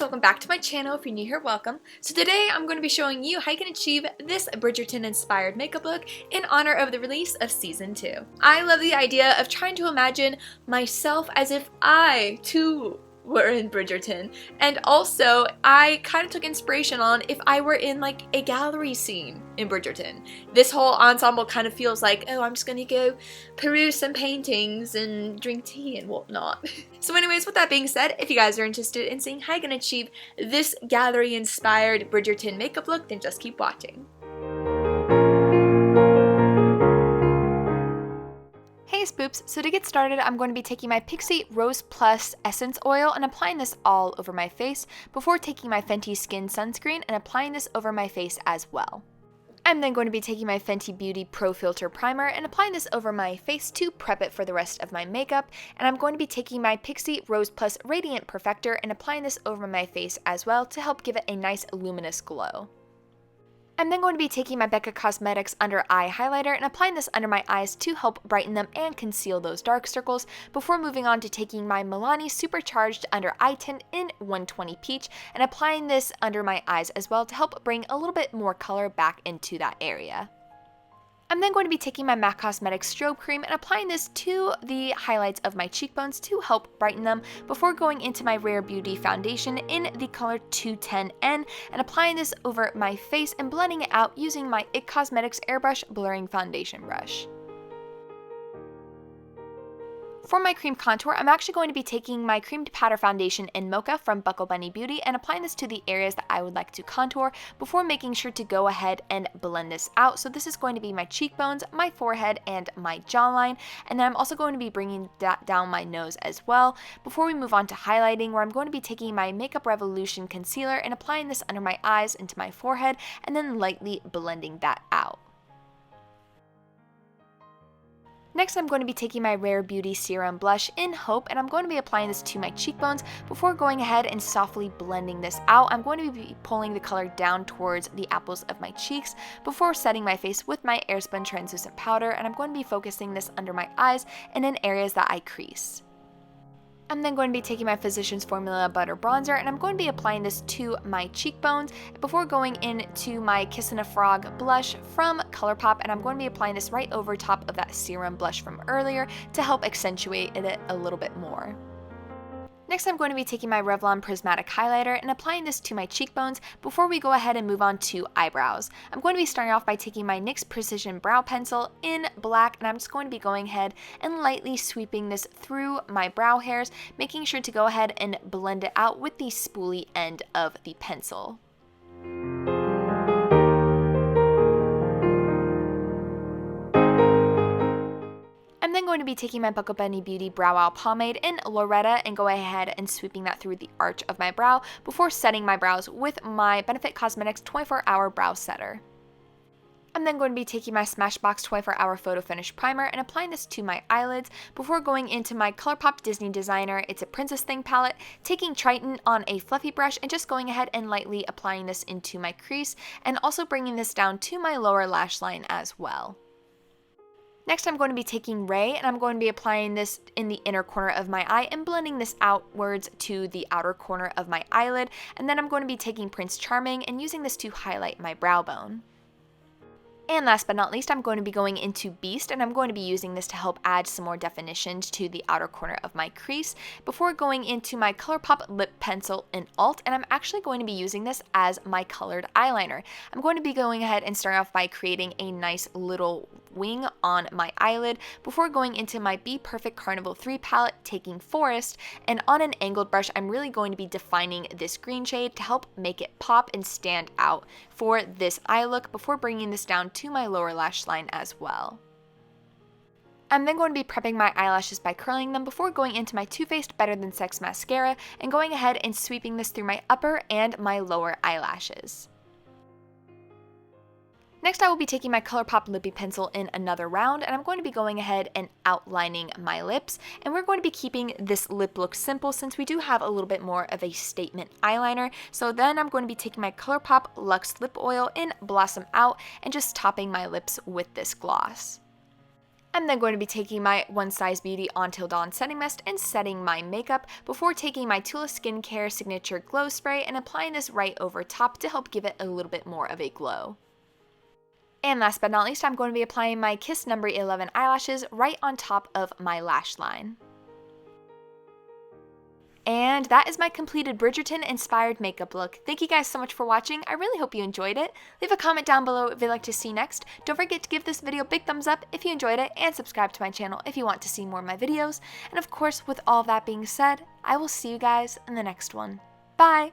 welcome back to my channel. If you're new here, welcome. So today I'm going to be showing you how you can achieve this Bridgerton inspired makeup look in honor of the release of season 2. I love the idea of trying to imagine myself as if I too were in Bridgerton, and also I kind of took inspiration on if I were in like a gallery scene in Bridgerton. This whole ensemble kind of feels like, oh, I'm just gonna go peruse some paintings and drink tea and whatnot. So anyways, with that being said, if you guys are interested in seeing how you can achieve this gallery inspired Bridgerton makeup look, then just keep watching. Hey Spoops, so to get started, I'm going to be taking my Pixi Rose Plus Essence Oil and applying this all over my face before taking my Fenty Skin Sunscreen and applying this over my face as well. I'm then going to be taking my Fenty Beauty Pro Filter Primer and applying this over my face to prep it for the rest of my makeup, and I'm going to be taking my Pixi Rose Plus Radiant Perfector and applying this over my face as well to help give it a nice luminous glow. I'm then going to be taking my Becca Cosmetics Under Eye Highlighter and applying this under my eyes to help brighten them and conceal those dark circles before moving on to taking my Milani Supercharged Under Eye Tint in 120 Peach and applying this under my eyes as well to help bring a little bit more color back into that area. I'm then going to be taking my MAC Cosmetics Strobe Cream and applying this to the highlights of my cheekbones to help brighten them before going into my Rare Beauty Foundation in the color 210N and applying this over my face and blending it out using my IT Cosmetics Airbrush Blurring Foundation Brush. For my cream contour, I'm actually going to be taking my Creamed Powder Foundation in Mocha from Buckle Bunny Beauty and applying this to the areas that I would like to contour before making sure to go ahead and blend this out. So this is going to be my cheekbones, my forehead, and my jawline. And then I'm also going to be bringing that down my nose as well before we move on to highlighting, where I'm going to be taking my Makeup Revolution Concealer and applying this under my eyes into my forehead and then lightly blending that out. Next, I'm going to be taking my Rare Beauty Serum Blush in Hope, and I'm going to be applying this to my cheekbones before going ahead and softly blending this out. I'm going to be pulling the color down towards the apples of my cheeks before setting my face with my Airspun Translucent Powder, and I'm going to be focusing this under my eyes and in areas that I crease. I'm then going to be taking my Physicians Formula Butter Bronzer and I'm going to be applying this to my cheekbones before going into my Kissin' a Frog blush from ColourPop, and I'm going to be applying this right over top of that serum blush from earlier to help accentuate it a little bit more. Next, I'm going to be taking my Revlon Prismatic Highlighter and applying this to my cheekbones before we go ahead and move on to eyebrows. I'm going to be starting off by taking my NYX Precision Brow Pencil in black, and I'm just going to be going ahead and lightly sweeping this through my brow hairs, making sure to go ahead and blend it out with the spoolie end of the pencil. I'm then going to be taking my Buckle Bunny Beauty Brow Wow Pomade in Loretta and go ahead and sweeping that through the arch of my brow before setting my brows with my Benefit Cosmetics 24-Hour Brow Setter. I'm then going to be taking my Smashbox 24-Hour Photo Finish Primer and applying this to my eyelids before going into my ColourPop Disney Designer It's a Princess Thing palette, taking Triton on a fluffy brush and just going ahead and lightly applying this into my crease and also bringing this down to my lower lash line as well. Next, I'm going to be taking Ray and I'm going to be applying this in the inner corner of my eye and blending this outwards to the outer corner of my eyelid. And then I'm going to be taking Prince Charming and using this to highlight my brow bone. And last but not least, I'm going to be going into Beast and I'm going to be using this to help add some more definition to the outer corner of my crease before going into my ColourPop Lip Pencil in Alt, and I'm actually going to be using this as my colored eyeliner. I'm going to be going ahead and starting off by creating a nice little wing on my eyelid before going into my Be Perfect Carnival 3 palette, taking Forest, and on an angled brush I'm really going to be defining this green shade to help make it pop and stand out for this eye look before bringing this down to my lower lash line as well. I'm then going to be prepping my eyelashes by curling them before going into my Too Faced Better Than Sex mascara and going ahead and sweeping this through my upper and my lower eyelashes. Next, I will be taking my ColourPop Lippy Pencil in another round, and I'm going to be going ahead and outlining my lips. And we're going to be keeping this lip look simple since we do have a little bit more of a statement eyeliner. So then I'm going to be taking my ColourPop Luxe Lip Oil in Blossom Out and just topping my lips with this gloss. I'm then going to be taking my One Size Beauty Until Dawn setting mist and setting my makeup before taking my Tula Skincare Signature Glow Spray and applying this right over top to help give it a little bit more of a glow. And last but not least, I'm going to be applying my Kiss No. 11 eyelashes right on top of my lash line. And that is my completed Bridgerton inspired makeup look. Thank you guys so much for watching. I really hope you enjoyed it. Leave a comment down below if you'd like to see next. Don't forget to give this video a big thumbs up if you enjoyed it, and subscribe to my channel if you want to see more of my videos. And of course, with all that being said, I will see you guys in the next one. Bye!